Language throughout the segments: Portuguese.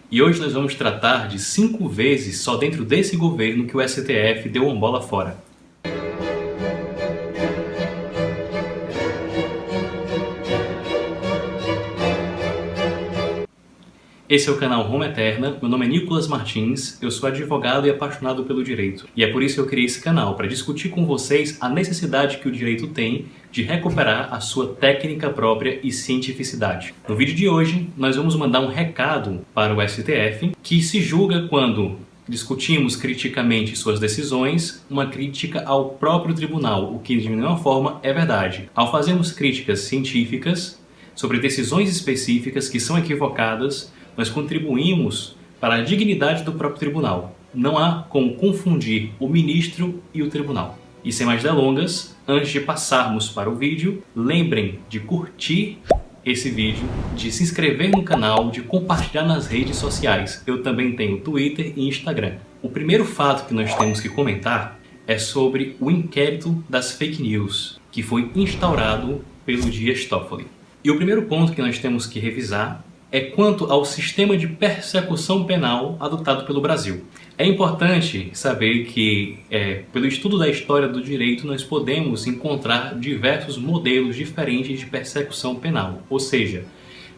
E hoje nós vamos tratar de 5 vezes só dentro desse governo que o STF deu uma bola fora. Esse é o canal Roma Eterna, meu nome é Nicolas Martins, eu sou advogado e apaixonado pelo direito. E é por isso que eu criei esse canal, para discutir com vocês a necessidade que o direito tem de recuperar a sua técnica própria e cientificidade. No vídeo de hoje, nós vamos mandar um recado para o STF, que se julga quando discutimos criticamente suas decisões, uma crítica ao próprio tribunal, o que de nenhuma forma é verdade. Ao fazermos críticas científicas sobre decisões específicas que são equivocadas, nós contribuímos para a dignidade do próprio tribunal. Não há como confundir o ministro e o tribunal. E sem mais delongas, antes de passarmos para o vídeo, lembrem de curtir esse vídeo, de se inscrever no canal, de compartilhar nas redes sociais. Eu também tenho Twitter e Instagram. O primeiro fato que nós temos que comentar é sobre o inquérito das fake news, que foi instaurado pelo Dias Toffoli. E o primeiro ponto que nós temos que revisar é quanto ao sistema de persecução penal adotado pelo Brasil. É importante saber que, pelo estudo da história do direito, nós podemos encontrar diversos modelos diferentes de persecução penal, ou seja,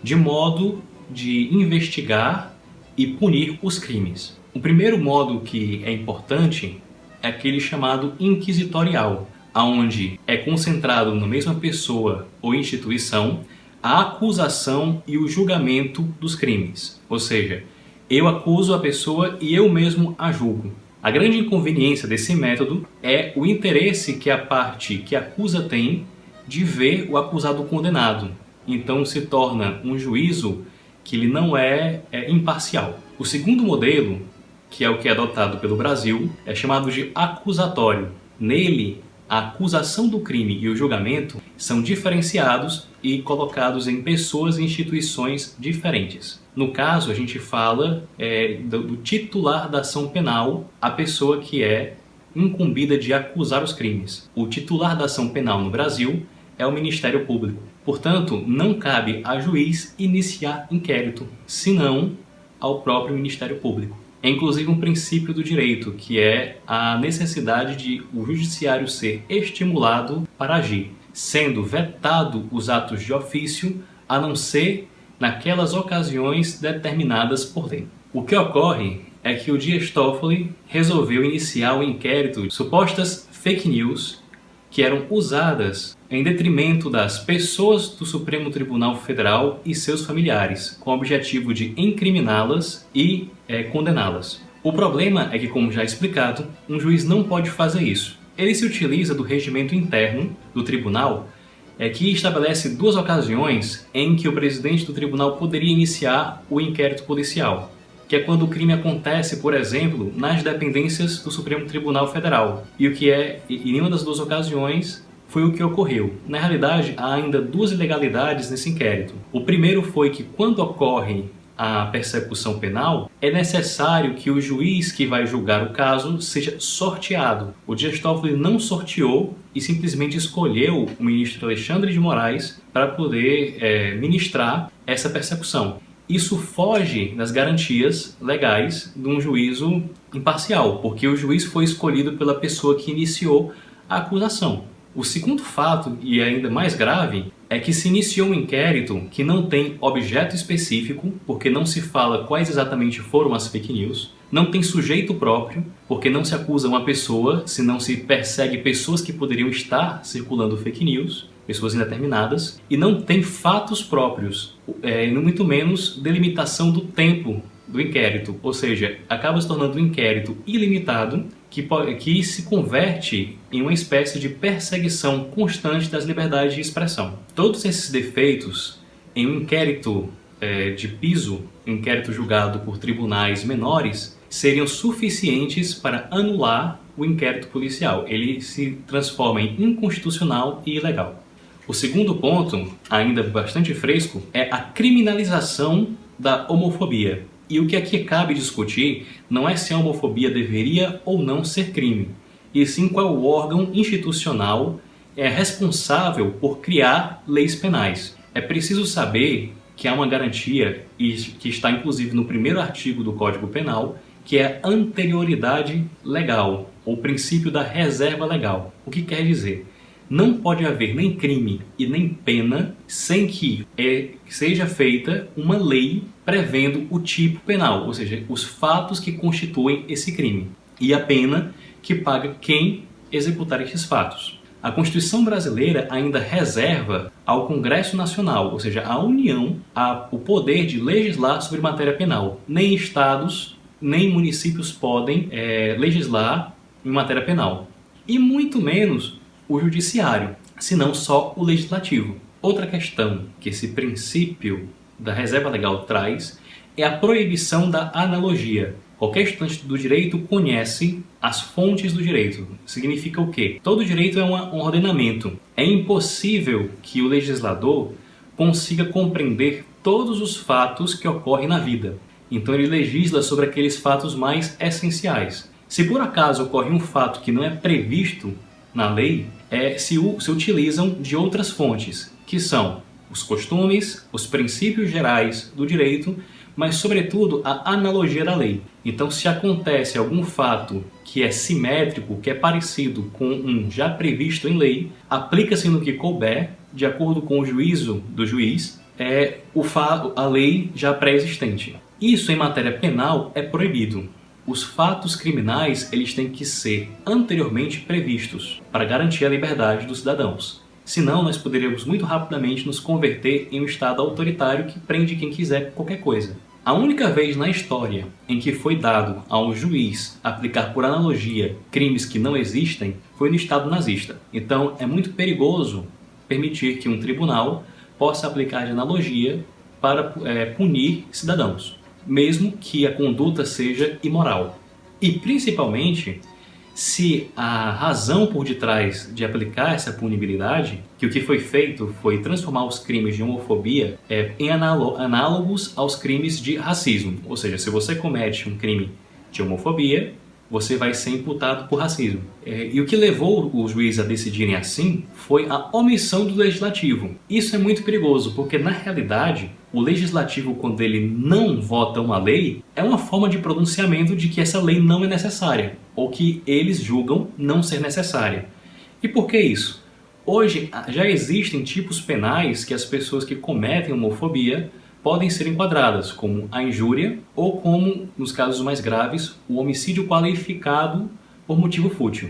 de modo de investigar e punir os crimes. O primeiro modo que é importante é aquele chamado inquisitorial, onde é concentrado na mesma pessoa ou instituição a acusação e o julgamento dos crimes. Ou seja, eu acuso a pessoa e eu mesmo a julgo. A grande inconveniência desse método é o interesse que a parte que acusa tem de ver o acusado condenado. Então se torna um juízo que ele não é imparcial. O segundo modelo, que é o que é adotado pelo Brasil, é chamado de acusatório. Nele, a acusação do crime e o julgamento são diferenciados e colocados em pessoas e instituições diferentes. No caso, a gente fala do titular da ação penal, a pessoa que é incumbida de acusar os crimes. O titular da ação penal no Brasil é o Ministério Público. Portanto, não cabe a juiz iniciar inquérito, senão ao próprio Ministério Público. É inclusive um princípio do direito, que é a necessidade de o judiciário ser estimulado para agir, sendo vetado os atos de ofício, a não ser naquelas ocasiões determinadas por lei. O que ocorre é que o Dias Toffoli resolveu iniciar o inquérito de supostas fake news que eram usadas em detrimento das pessoas do Supremo Tribunal Federal e seus familiares, com o objetivo de incriminá-las e condená-las. O problema é que, como já explicado, um juiz não pode fazer isso. Ele se utiliza do regimento interno do tribunal, que estabelece 2 ocasiões em que o presidente do tribunal poderia iniciar o inquérito policial, que é quando o crime acontece, por exemplo, nas dependências do Supremo Tribunal Federal. E em nenhuma das 2 ocasiões foi o que ocorreu. Na realidade, há ainda 2 ilegalidades nesse inquérito. O primeiro foi que, quando ocorre a persecução penal, é necessário que o juiz que vai julgar o caso seja sorteado. O Dias Toffoli não sorteou e simplesmente escolheu o ministro Alexandre de Moraes para poder ministrar essa persecução. Isso foge das garantias legais de um juízo imparcial, porque o juiz foi escolhido pela pessoa que iniciou a acusação. O segundo fato, e ainda mais grave, é que se iniciou um inquérito que não tem objeto específico, porque não se fala quais exatamente foram as fake news, não tem sujeito próprio, porque não se acusa uma pessoa, senão se persegue pessoas que poderiam estar circulando fake news, pessoas indeterminadas, e não tem fatos próprios, muito menos delimitação do tempo do inquérito, ou seja, acaba se tornando um inquérito ilimitado que se converte em uma espécie de perseguição constante das liberdades de expressão. Todos esses defeitos em um inquérito de piso, um inquérito julgado por tribunais menores, seriam suficientes para anular o inquérito policial. Ele se transforma em inconstitucional e ilegal. O segundo ponto, ainda bastante fresco, é a criminalização da homofobia. E o que aqui cabe discutir não é se a homofobia deveria ou não ser crime, e sim qual o órgão institucional é responsável por criar leis penais. É preciso saber que há uma garantia, e que está inclusive no primeiro artigo do Código Penal, que é a anterioridade legal, ou princípio da reserva legal. O que quer dizer? Não pode haver nem crime e nem pena sem que seja feita uma lei prevendo o tipo penal, ou seja, os fatos que constituem esse crime, e a pena que paga quem executar esses fatos. A Constituição brasileira ainda reserva ao Congresso Nacional, ou seja, à União, o poder de legislar sobre matéria penal. Nem estados, nem municípios podem legislar em matéria penal. E muito menos o judiciário, senão só o legislativo. Outra questão que esse princípio da reserva legal traz é a proibição da analogia. Qualquer estudante do direito conhece as fontes do direito. Significa o quê? Todo direito é um ordenamento. É impossível que o legislador consiga compreender todos os fatos que ocorrem na vida. Então ele legisla sobre aqueles fatos mais essenciais. Se por acaso ocorre um fato que não é previsto na lei, se utilizam de outras fontes, que são os costumes, os princípios gerais do direito, mas sobretudo a analogia da lei. Então, se acontece algum fato que é simétrico, que é parecido com um já previsto em lei, aplica-se no que couber, de acordo com o juízo do juiz, a lei já pré-existente. Isso em matéria penal é proibido. Os fatos criminais eles têm que ser anteriormente previstos para garantir a liberdade dos cidadãos. Senão, nós poderíamos muito rapidamente nos converter em um Estado autoritário que prende quem quiser qualquer coisa. A única vez na história em que foi dado ao juiz aplicar por analogia crimes que não existem foi no Estado nazista. Então, é muito perigoso permitir que um tribunal possa aplicar de analogia para punir cidadãos, mesmo que a conduta seja imoral. E, principalmente, se a razão por detrás de aplicar essa punibilidade, que o que foi feito foi transformar os crimes de homofobia em análogos aos crimes de racismo. Ou seja, se você comete um crime de homofobia, você vai ser imputado por racismo. E o que levou os juízes a decidirem assim foi a omissão do legislativo. Isso é muito perigoso, porque na realidade o legislativo, quando ele não vota uma lei, é uma forma de pronunciamento de que essa lei não é necessária, ou que eles julgam não ser necessária. E por que isso? Hoje já existem tipos penais que as pessoas que cometem homofobia podem ser enquadradas, como a injúria ou como, nos casos mais graves, o homicídio qualificado por motivo fútil.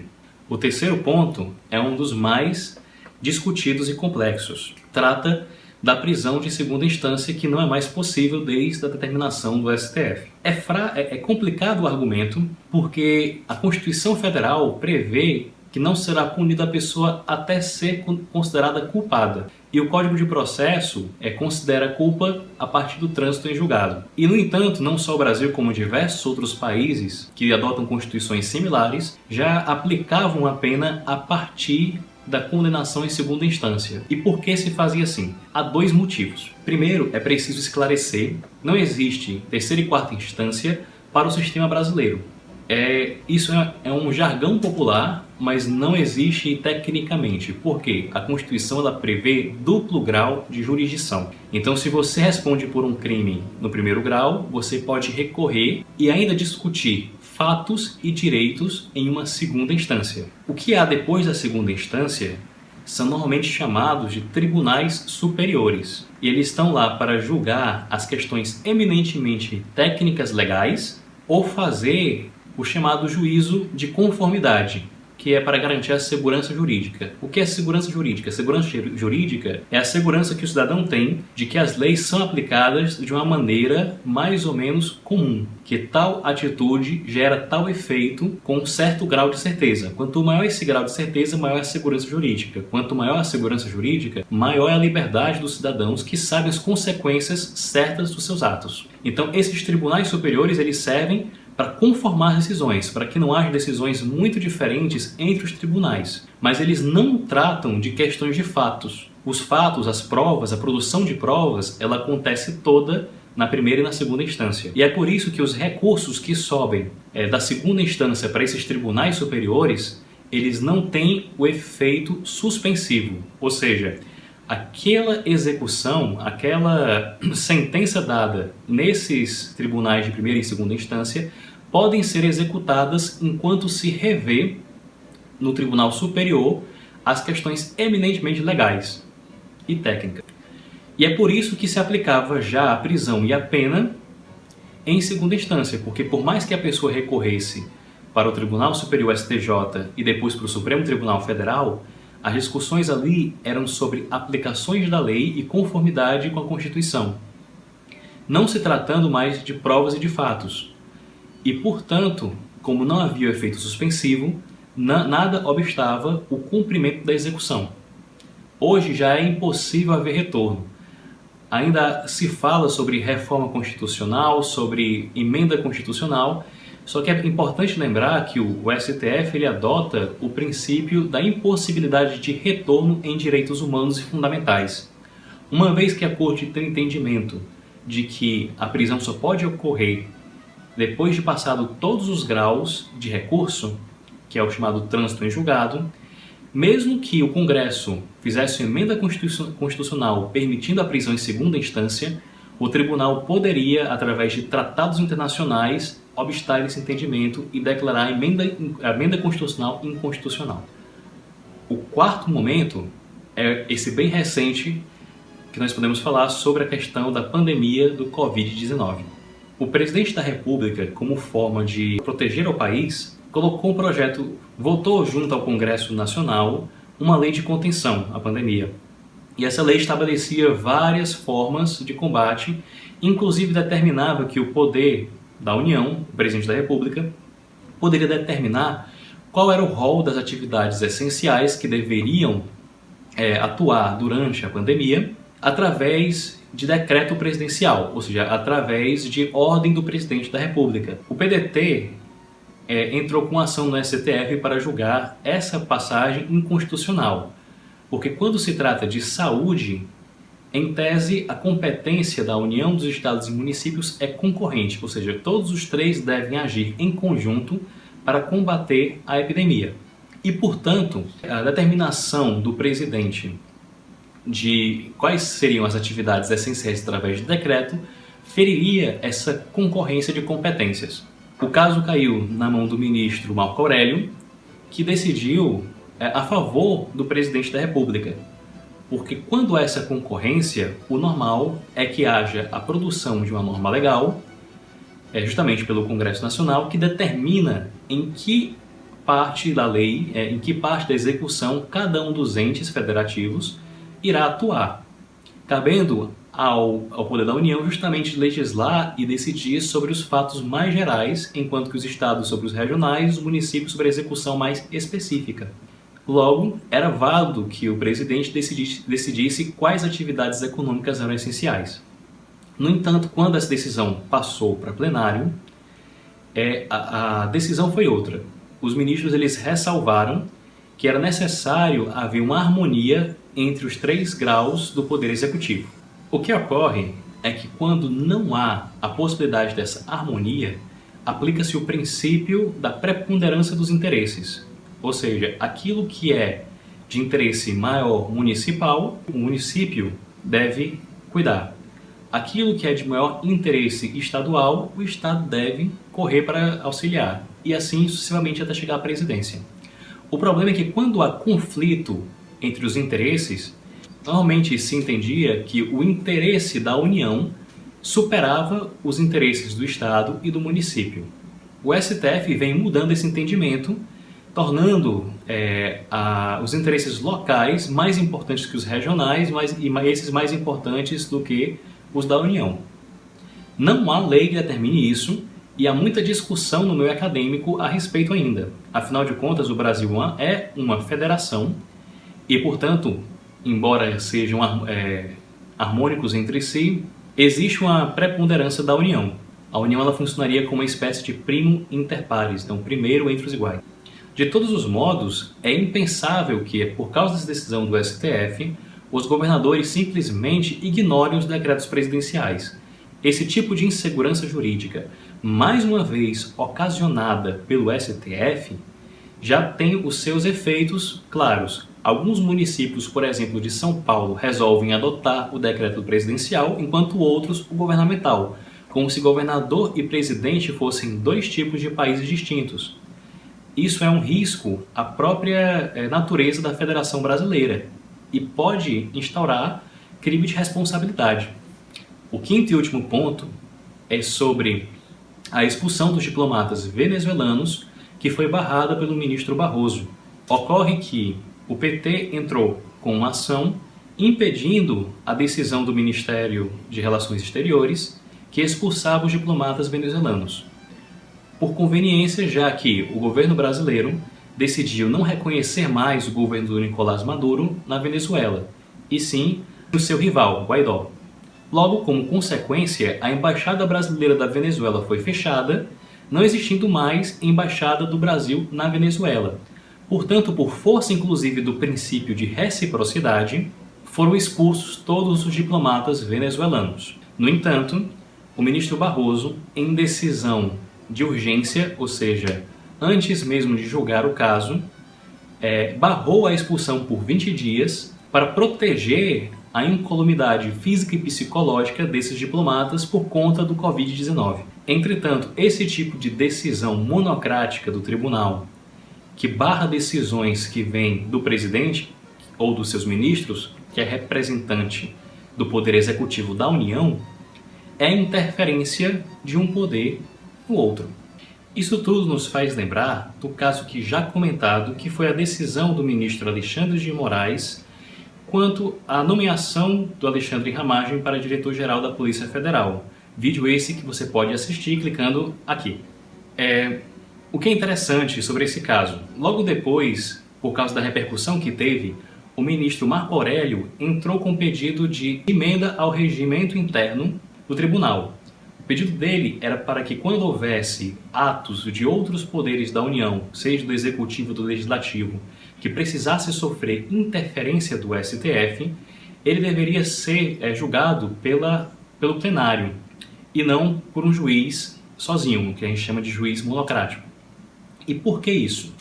O terceiro ponto é um dos mais discutidos e complexos. Trata da prisão de segunda instância, que não é mais possível desde a determinação do STF. É complicado o argumento, porque a Constituição Federal prevê que não será punida a pessoa até ser considerada culpada. E o Código de Processo considera culpa a partir do trânsito em julgado. E, no entanto, não só o Brasil, como diversos outros países que adotam constituições similares, já aplicavam a pena a partir da condenação em segunda instância. E por que se fazia assim? Há dois motivos. Primeiro, é preciso esclarecer, não existe terceira e quarta instância para o sistema brasileiro. Isso é um jargão popular, mas não existe tecnicamente. Por quê? A Constituição ela prevê duplo grau de jurisdição. Então, se você responde por um crime no primeiro grau, você pode recorrer e ainda discutir fatos e direitos em uma segunda instância. O que há depois da segunda instância são normalmente chamados de tribunais superiores. E eles estão lá para julgar as questões eminentemente técnicas legais ou fazer o chamado juízo de conformidade, que é para garantir a segurança jurídica. O que é segurança jurídica? Segurança jurídica é a segurança que o cidadão tem de que as leis são aplicadas de uma maneira mais ou menos comum, que tal atitude gera tal efeito com um certo grau de certeza. Quanto maior esse grau de certeza, maior é a segurança jurídica. Quanto maior a segurança jurídica, maior é a liberdade dos cidadãos que sabem as consequências certas dos seus atos. Então, esses tribunais superiores, eles servem para conformar decisões, para que não haja decisões muito diferentes entre os tribunais. Mas eles não tratam de questões de fatos. Os fatos, as provas, a produção de provas, ela acontece toda na primeira e na segunda instância. E é por isso que os recursos que sobem da segunda instância para esses tribunais superiores, eles não têm o efeito suspensivo. Ou seja, aquela execução, aquela sentença dada nesses tribunais de primeira e segunda instância podem ser executadas enquanto se revê no Tribunal Superior as questões eminentemente legais e técnicas. E é por isso que se aplicava já a prisão e a pena em segunda instância, porque por mais que a pessoa recorresse para o Tribunal Superior STJ e depois para o Supremo Tribunal Federal, as discussões ali eram sobre aplicações da lei e conformidade com a Constituição, não se tratando mais de provas e de fatos. E, portanto, como não havia efeito suspensivo, nada obstava o cumprimento da execução. Hoje já é impossível haver retorno. Ainda se fala sobre reforma constitucional, sobre emenda constitucional, só que é importante lembrar que o STF ele adota o princípio da impossibilidade de retorno em direitos humanos e fundamentais. Uma vez que a Corte tem entendimento de que a prisão só pode ocorrer depois de passado todos os graus de recurso, que é o chamado trânsito em julgado, mesmo que o Congresso fizesse uma emenda constitucional permitindo a prisão em segunda instância, o tribunal poderia, através de tratados internacionais, obstar esse entendimento e declarar a emenda constitucional inconstitucional. O quarto momento é esse bem recente que nós podemos falar sobre a questão da pandemia do Covid-19. O presidente da República, como forma de proteger o país, colocou um projeto, votou junto ao Congresso Nacional uma lei de contenção à pandemia. E essa lei estabelecia várias formas de combate, inclusive determinava que o poder da União, o presidente da República, poderia determinar qual era o rol das atividades essenciais que deveriam atuar durante a pandemia através de decreto presidencial, ou seja, através de ordem do presidente da República. O PDT entrou com ação no STF para julgar essa passagem inconstitucional, porque quando se trata de saúde, em tese, a competência da União, dos Estados e municípios é concorrente, ou seja, todos os três devem agir em conjunto para combater a epidemia. E, portanto, a determinação do presidente de quais seriam as atividades essenciais através de decreto feriria essa concorrência de competências. O caso caiu na mão do ministro Marco Aurélio, que decidiu a favor do presidente da República, porque quando há essa concorrência, o normal é que haja a produção de uma norma legal, justamente pelo Congresso Nacional, que determina em que parte da lei, em que parte da execução cada um dos entes federativos irá atuar, cabendo ao poder da União justamente legislar e decidir sobre os fatos mais gerais, enquanto que os estados sobre os regionais e os municípios sobre a execução mais específica. Logo, era válido que o presidente decidisse quais atividades econômicas eram essenciais. No entanto, quando essa decisão passou para plenário, a decisão foi outra. Os ministros eles ressalvaram que era necessário haver uma harmonia entre os três graus do Poder Executivo. O que ocorre é que quando não há a possibilidade dessa harmonia, aplica-se o princípio da preponderância dos interesses. Ou seja, aquilo que é de interesse maior municipal, o município deve cuidar. Aquilo que é de maior interesse estadual, o Estado deve correr para auxiliar. E assim sucessivamente até chegar à presidência. O problema é que quando há conflito entre os interesses, normalmente se entendia que o interesse da União superava os interesses do Estado e do município. O STF vem mudando esse entendimento, tornando os interesses locais mais importantes que os regionais e esses mais importantes do que os da União. Não há lei que determine isso e há muita discussão no meio acadêmico a respeito ainda. Afinal de contas, o Brasil é uma federação e, portanto, embora sejam harmônicos entre si, existe uma preponderância da União. A União ela funcionaria como uma espécie de primo inter pares, então primeiro entre os iguais. De todos os modos, é impensável que, por causa dessa decisão do STF, os governadores simplesmente ignorem os decretos presidenciais. Esse tipo de insegurança jurídica, mais uma vez ocasionada pelo STF, já tem os seus efeitos claros. Alguns municípios, por exemplo, de São Paulo, resolvem adotar o decreto presidencial, enquanto outros o governamental, como se governador e presidente fossem dois tipos de países distintos. Isso é um risco à própria natureza da Federação Brasileira e pode instaurar crime de responsabilidade. O quinto e último ponto é sobre a expulsão dos diplomatas venezuelanos, que foi barrada pelo ministro Barroso. Ocorre que o PT entrou com uma ação impedindo a decisão do Ministério de Relações Exteriores que expulsava os diplomatas venezuelanos. Por conveniência, já que o governo brasileiro decidiu não reconhecer mais o governo do Nicolás Maduro na Venezuela, e sim o seu rival, Guaidó. Logo, como consequência, a Embaixada Brasileira da Venezuela foi fechada, não existindo mais Embaixada do Brasil na Venezuela. Portanto, por força inclusive do princípio de reciprocidade, foram expulsos todos os diplomatas venezuelanos. No entanto, o ministro Barroso, em decisão de urgência, ou seja, antes mesmo de julgar o caso, barrou a expulsão por 20 dias para proteger a incolumidade física e psicológica desses diplomatas por conta do Covid-19. Entretanto, esse tipo de decisão monocrática do tribunal, que barra decisões que vêm do presidente ou dos seus ministros, que é representante do poder executivo da União, é a interferência de um poder no outro. Isso tudo nos faz lembrar do caso que já comentado, que foi a decisão do ministro Alexandre de Moraes quanto à nomeação do Alexandre Ramagem para diretor-geral da Polícia Federal. Vídeo esse que você pode assistir clicando aqui. O que é interessante sobre esse caso, logo depois, por causa da repercussão que teve, o ministro Marco Aurélio entrou com pedido de emenda ao regimento interno do tribunal. O pedido dele era para que quando houvesse atos de outros poderes da União, seja do Executivo ou do Legislativo, que precisasse sofrer interferência do STF, ele deveria ser julgado pelo plenário e não por um juiz sozinho, que a gente chama de juiz monocrático. E por que isso?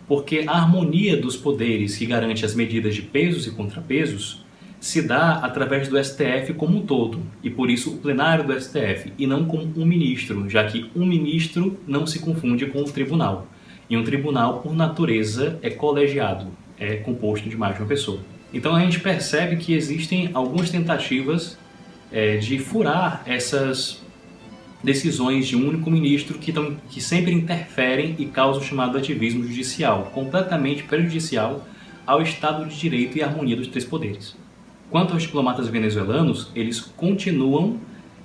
Porque a harmonia dos poderes que garante as medidas de pesos e contrapesos se dá através do STF como um todo, e por isso o plenário do STF, e não com um ministro, já que um ministro não se confunde com o tribunal. E um tribunal, por natureza, é colegiado, é composto de mais de uma pessoa. Então a gente percebe que existem algumas tentativas de furar essas decisões de um único ministro que sempre interferem e causam o chamado ativismo judicial, completamente prejudicial ao Estado de Direito e à harmonia dos três poderes. Quanto aos diplomatas venezuelanos, eles continuam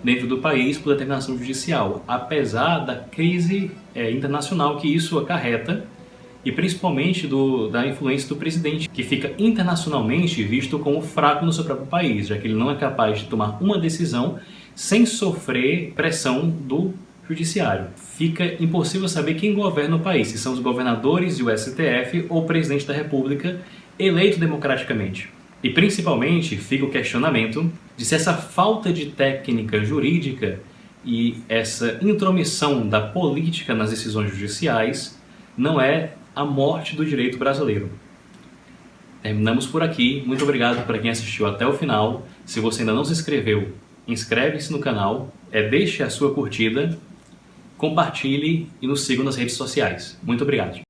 dentro do país por determinação judicial, apesar da crise internacional que isso acarreta e principalmente da influência do presidente, que fica internacionalmente visto como fraco no seu próprio país, já que ele não é capaz de tomar uma decisão sem sofrer pressão do judiciário. Fica impossível saber quem governa o país, se são os governadores e o STF ou o presidente da República eleito democraticamente. E principalmente fica o questionamento de se essa falta de técnica jurídica e essa intromissão da política nas decisões judiciais não é a morte do direito brasileiro. Terminamos por aqui. Muito obrigado para quem assistiu até o final. Se você ainda não se inscreveu, inscreve-se no canal, deixe a sua curtida, compartilhe e nos siga nas redes sociais. Muito obrigado.